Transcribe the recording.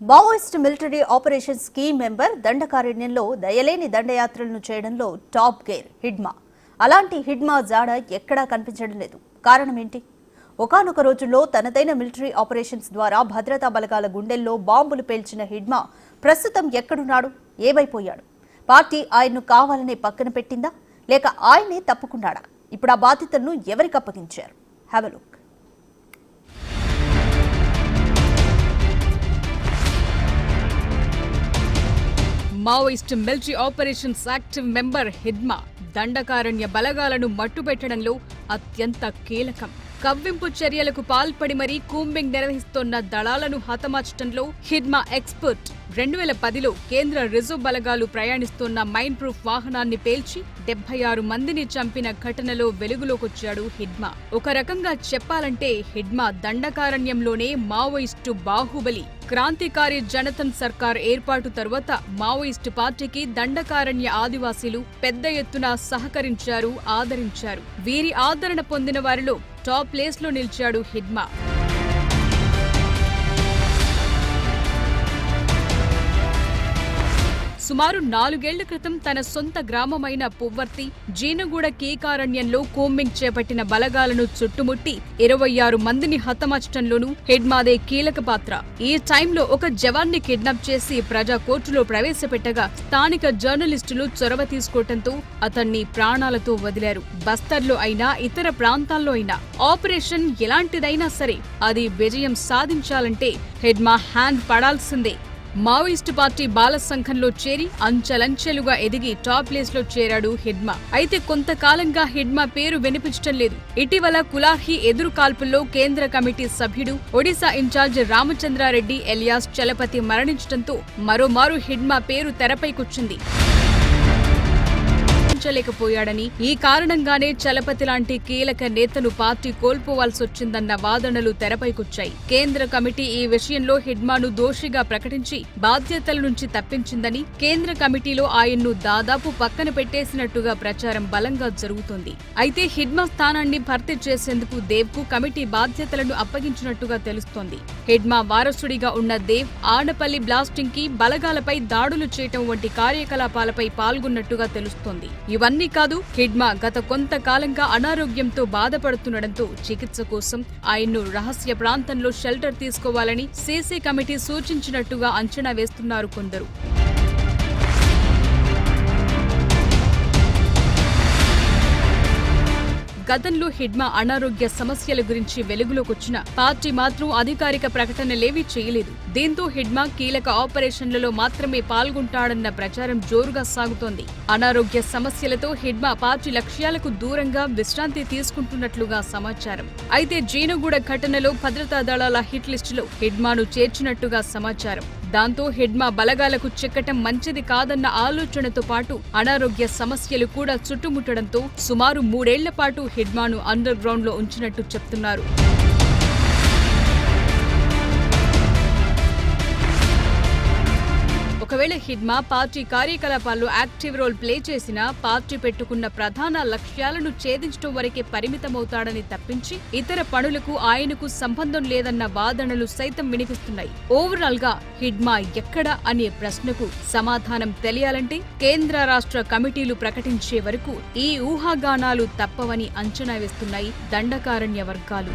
Maoist military operations key member దండకారణ్యంలో దయలేని దండయాత్రలను చేయడంలో టాప్ గేర్ హిడ్మా. అలాంటి హిడ్మా జాడ ఎక్కడా కనిపించడం లేదు. కారణం ఏంటి? ఒకానొక రోజుల్లో తనదైన మిలిటరీ ఆపరేషన్స్ ద్వారా భద్రతా బలగాల గుండెల్లో బాంబులు పేల్చిన హిడ్మా ప్రస్తుతం ఎక్కడున్నాడు? ఏమైపోయాడు? పార్టీ ఆయన్ను కావాలనే పక్కన పెట్టిందా, లేక ఆయనే తప్పుకున్నాడా? ఇప్పుడు ఆ బాధ్యతలను ఎవరికి అప్పగించారు? Have a look. Maoist military operations active member Hidma Dandakaranya బలగాలను మట్టుబెట్టడంలో అత్యంత కీలకం. కవ్వింపు చర్యలకు పాల్పడి మరీ కూంబింగ్ నిర్వహిస్తోన్న దళాలను హతమార్చడంలో హిడ్మా ఎక్స్పర్ట్. 2010లో కేంద్ర రిజర్వ్ బలగాలు ప్రయాణిస్తోన్న మైన్ ప్రూఫ్ వాహనాన్ని పేల్చి 76 మందిని చంపిన ఘటనలో వెలుగులోకొచ్చాడు హిడ్మా. ఒక రకంగా చెప్పాలంటే హిడ్మా దండకారణ్యంలోనే మావోయిస్టు బాహుబలి. క్రాంతికారి జనతన్ సర్కార్ ఏర్పాటు తరువాత మావోయిస్టు పార్టీకి దండకారణ్య ఆదివాసీలు పెద్ద ఎత్తున సహకరించారు, ఆదరించారు. వీరి ఆదరణ పొందిన వారిలో టాప్ ప్లేస్ లో నిలిచాడు హిడ్మా. సుమారు 4 ఏళ్ల క్రితం తన సొంత గ్రామమైన పువ్వర్తి, జీనగూడ కీకారణ్యంలో కోంబింగ్ చేపట్టిన బలగాలను చుట్టుముట్టి 26 మందిని హతమార్చడంలోనూ హిడ్మాదే కీలక పాత్ర. ఈ టైంలో ఒక జవాన్ని కిడ్నాప్ చేసి ప్రజా కోర్టులో ప్రవేశపెట్టగా స్థానిక జర్నలిస్టులు చొరవ తీసుకోవడంతో అతన్ని ప్రాణాలతో వదిలారు. బస్తర్లో అయినా ఇతర ప్రాంతాల్లో అయినా ఆపరేషన్ ఎలాంటిదైనా సరే అది విజయం సాధించాలంటే హిడ్మా హ్యాండ్ పడాల్సిందే. మావోయిస్టు పార్టీ బాల సంఘంలో చేరి అంచెలంచెలుగా ఎదిగి టాప్ ప్లేస్ లో చేరాడు హిడ్మా. అయితే కొంతకాలంగా హిడ్మా పేరు వినిపించడం లేదు. ఇటీవల కులాహి ఎదురు కాల్పుల్లో కేంద్ర కమిటీ సభ్యుడు, ఒడిశా ఇన్ఛార్జ్ రామచంద్రారెడ్డి ఎలియాస్ చలపతి మరణించడంతో మరోమారు హిడ్మా పేరు తెరపైకొచ్చింది. లేకపోయాడని, ఈ కారణంగానే చలపతి లాంటి కీలక నేతను పార్టీ కోల్పోవాల్సొచ్చిందన్న వాదనలు తెరపైకొచ్చాయి. కేంద్ర కమిటీ ఈ విషయంలో హిడ్మాను దోషిగా ప్రకటించి బాధ్యతల నుంచి తప్పించిందని, కేంద్ర కమిటీలో ఆయన్ను దాదాపు పక్కన పెట్టేసినట్టుగా ప్రచారం బలంగా జరుగుతోంది. అయితే హిడ్మా స్థానాన్ని భర్తీ చేసేందుకు దేవ్ కు కమిటీ బాధ్యతలను అప్పగించినట్టుగా తెలుస్తోంది. హిడ్మా వారసుడిగా ఉన్న దేవ్ ఆనపల్లి బ్లాస్టింగ్ కి, బలగాలపై దాడులు చేయటం వంటి కార్యకలాపాలపై పాల్గొన్నట్టుగా తెలుస్తోంది. ఇవన్నీ కాదు, హిడ్మా గత కొంతకాలంగా అనారోగ్యంతో బాధపడుతుండటంతో చికిత్స కోసం ఆయన్ను రహస్య ప్రాంతంలో షెల్టర్ తీసుకోవాలని సీసీ కమిటీ సూచించినట్టుగా అంచనా వేస్తున్నారు కొందరు. గతంలో హిడ్మా అనారోగ్య సమస్యల గురించి వెలుగులోకొచ్చిన పార్టీ మాత్రం అధికారిక ప్రకటనలేవీ చేయలేదు. దీంతో హిడ్మా కీలక ఆపరేషన్లలో మాత్రమే పాల్గొంటాడన్న ప్రచారం జోరుగా సాగుతోంది. అనారోగ్య సమస్యలతో హిడ్మా పార్టీ లక్ష్యాలకు దూరంగా విశ్రాంతి తీసుకుంటున్నట్లుగా సమాచారం. అయితే జీనగూడ ఘటనలో భద్రతా దళాల హిట్ లిస్టులో హిడ్మాను చేర్చినట్టుగా సమాచారం. దాంతో హిడ్మా బలగాలకు చిక్కటం మంచిది కాదన్న ఆలోచనతో పాటు అనారోగ్య సమస్యలు కూడా చుట్టుముట్టడంతో సుమారు 3 ఏళ్ల పాటు హిడ్మాను అండర్ గ్రౌండ్ లో ఉంచినట్టు చెప్తున్నారు. ఒకవేళ హిడ్మా పార్టీ కార్యకలాపాల్లో యాక్టివ్ రోల్ ప్లే చేసినా పార్టీ పెట్టుకున్న ప్రధాన లక్ష్యాలను ఛేదించడం వరకే పరిమితమవుతాడని తప్పించి ఇతర పనులకు ఆయనకు సంబంధం లేదన్న వాదనలు సైతం వినిపిస్తున్నాయి. ఓవరాల్ గా హిడ్మా ఎక్కడ అనే ప్రశ్నకు సమాధానం తెలియాలంటే కేంద్ర రాష్ట్ర కమిటీలు ప్రకటించే వరకు ఈ ఊహాగానాలు తప్పవని అంచనా వేస్తున్నాయి దండకారణ్య వర్గాలు.